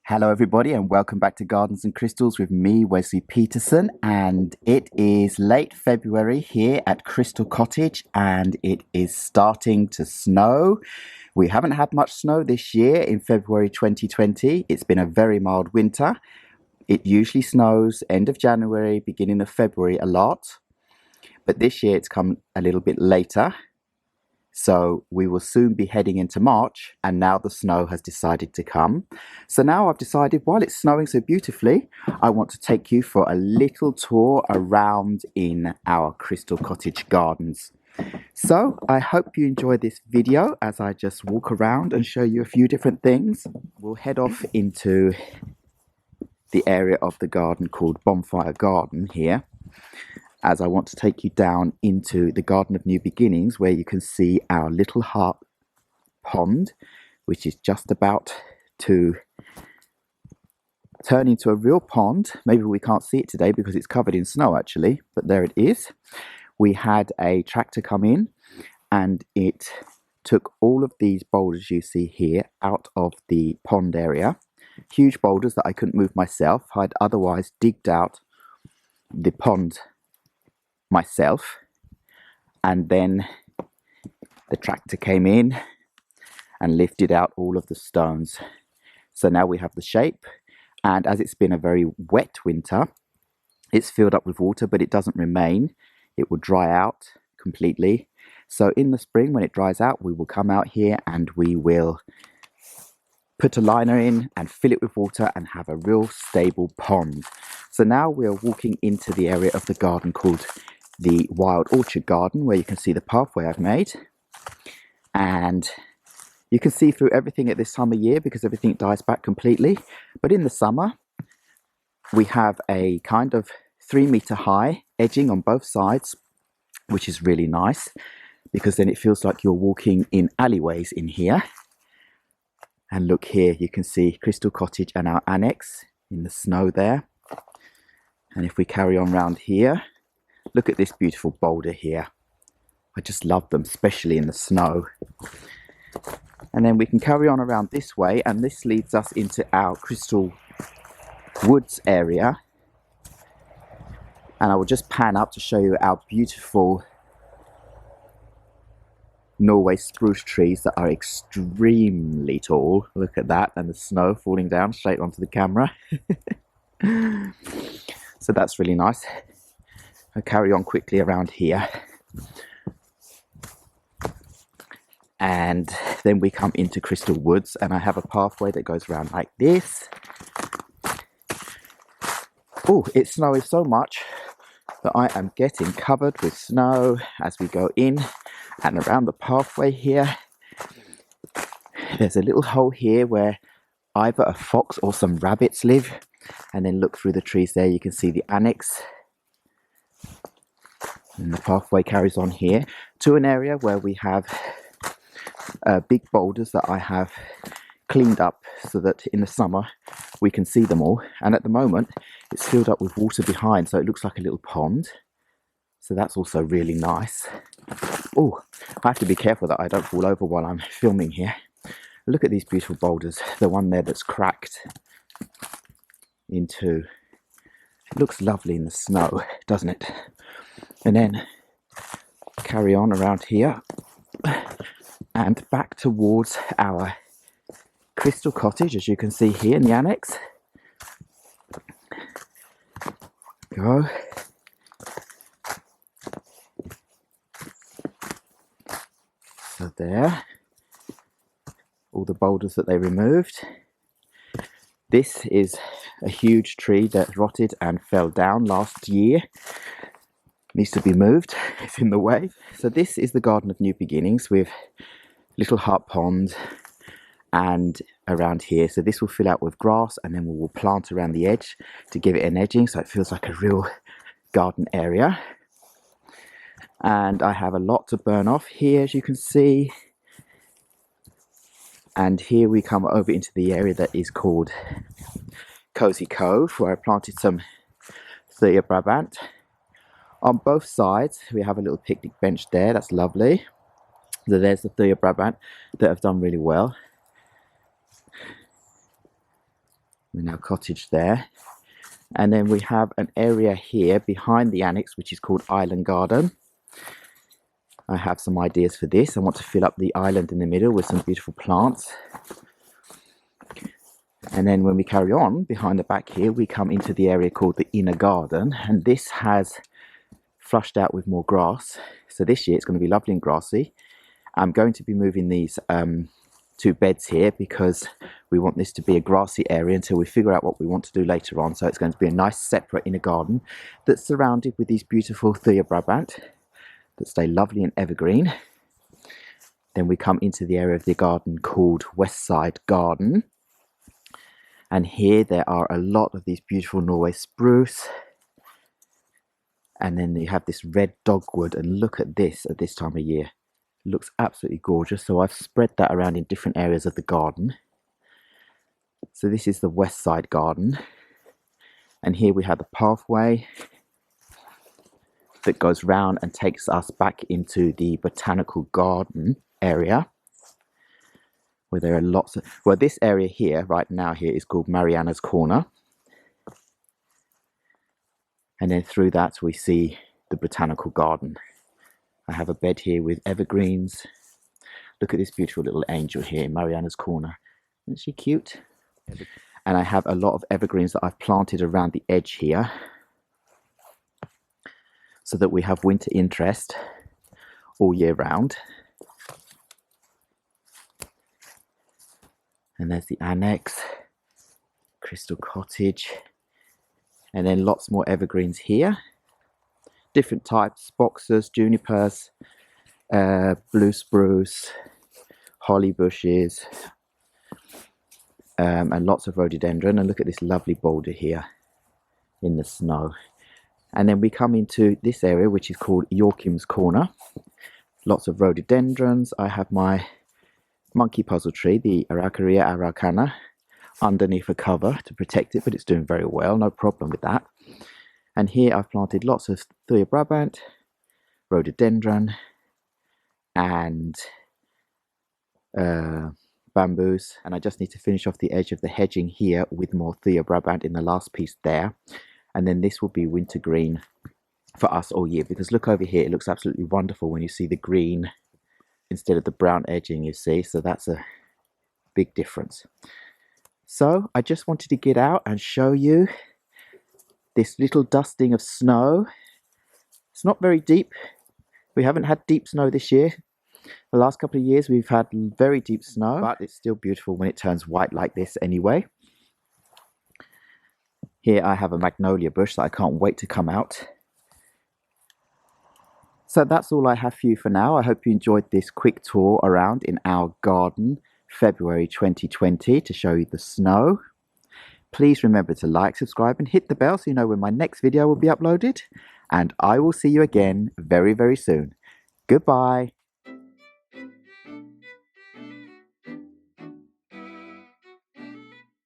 Hello everybody and welcome back to Gardens and Crystals with me, Wesley Peterson, and it is late February here at Crystal Cottage and it is starting to snow. We haven't had much snow this year in February 2020. It's been a very mild winter. It usually snows end of January, beginning of February a lot, but this year it's come a little bit later. So we will soon be heading into March, and now the snow has decided to come. So now I've decided, while it's snowing so beautifully, I want to take you for a little tour around in our Crystal Cottage gardens. So I hope you enjoy this video as I just walk around and show you a few different things. We'll head off into the area of the garden called Bonfire Garden here, as I want to take you down into the Garden of New Beginnings, where you can see our little heart pond, which is just about to turn into a real pond. Maybe we can't see it today because it's covered in snow actually, but there it is. We had a tractor come in and it took all of these boulders you see here out of the pond area. Huge boulders that I couldn't move myself. I'd otherwise digged out the pond myself, and then the tractor came in and lifted out all of the stones. So now we have the shape, and as it's been a very wet winter, it's filled up with water, but it doesn't remain. It will dry out completely. So in the spring, when it dries out, we will come out here and we will put a liner in and fill it with water and have a real stable pond. So now we are walking into the area of the garden called the Wild Orchard Garden, where you can see the pathway I've made, and you can see through everything at this time of year because everything dies back completely. But in the summer we have a kind of 3-meter high edging on both sides, which is really nice because then it feels like you're walking in alleyways in here. And look here, you can see Crystal Cottage and our annex in the snow there. And if we carry on round here, look at this beautiful boulder here. I just love them, especially in the snow. And then we can carry on around this way, and this leads us into our Crystal Woods area. And I will just pan up to show you our beautiful Norway spruce trees that are extremely tall. Look at that, and the snow falling down straight onto the camera. So that's really nice. I'll carry on quickly around here, and then we come into Crystal Woods, and I have a pathway that goes around like this. Oh, it's snowing so much that I am getting covered with snow as we go in and around the pathway here. There's a little hole here where either a fox or some rabbits live, and then look through the trees there, you can see the annex. And the pathway carries on here to an area where we have big boulders that I have cleaned up so that in the summer we can see them all. And at the moment it's filled up with water behind, so it looks like a little pond. So that's also really nice. Oh, I have to be careful that I don't fall over while I'm filming here. Look at these beautiful boulders. The one there that's cracked into, it looks lovely in the snow, doesn't it? And then carry on around here and back towards our Crystal Cottage, as you can see here in the annex. Go. So there, all the boulders that they removed. This is a huge tree that rotted and fell down last year. Needs to be moved, it's in the way. So this is the Garden of New Beginnings with little heart pond and around here. So this will fill out with grass, and then we will plant around the edge to give it an edging so it feels like a real garden area. And I have a lot to burn off here, as you can see. And here we come over into the area that is called Cozy Cove, where I planted some Thea Brabant. On both sides we have a little picnic bench there, that's lovely. So there's the Thea Brabant that have done really well. And our cottage there. And then we have an area here behind the annex which is called Island Garden. I have some ideas for this. I want to fill up the island in the middle with some beautiful plants. And then when we carry on behind the back here, we come into the area called the Inner Garden, and this has flushed out with more grass. So this year it's going to be lovely and grassy. I'm going to be moving these two beds here because we want this to be a grassy area until we figure out what we want to do later on. So it's going to be a nice separate inner garden that's surrounded with these beautiful Thuja Brabant that stay lovely and evergreen. Then we come into the area of the garden called West Side Garden. And here there are a lot of these beautiful Norway spruce. And then you have this red dogwood, and look at this at this time of year. It looks absolutely gorgeous. So I've spread that around in different areas of the garden. So this is the West Side Garden. And here we have the pathway that goes round and takes us back into the botanical garden area, where there are lots of, well, this area here right now here is called Mariana's Corner, and then through that we see the botanical garden. I have a bed here with evergreens. Look at this beautiful little angel here in Mariana's Corner. Isn't she cute? And I have a lot of evergreens that I've planted around the edge here so that we have winter interest all year round. And there's the annex, Crystal Cottage, and then lots more evergreens here. Different types, boxers, junipers, blue spruce, holly bushes, and lots of rhododendron. And look at this lovely boulder here in the snow. And then we come into this area which is called Joachim's Corner. Lots of rhododendrons. I have my monkey puzzle tree, the Araucaria araucana, underneath a cover to protect it, but it's doing very well, no problem with that. And here I've planted lots of Thuja Brabant, rhododendron, and bamboos. And I just need to finish off the edge of the hedging here with more Thuja Brabant in the last piece there. And then this will be wintergreen for us all year, because look over here, it looks absolutely wonderful when you see the green instead of the brown edging, you see. So that's a big difference. So I just wanted to get out and show you this little dusting of snow. It's not very deep. We haven't had deep snow this year. The last couple of years we've had very deep snow, but it's still beautiful when it turns white like this anyway. Here I have a magnolia bush that I can't wait to come out. So that's all I have for you for now. I hope you enjoyed this quick tour around in our garden, February 2020, to show you the snow. Please remember to like, subscribe and hit the bell so you know when my next video will be uploaded. And I will see you again very, very soon. Goodbye.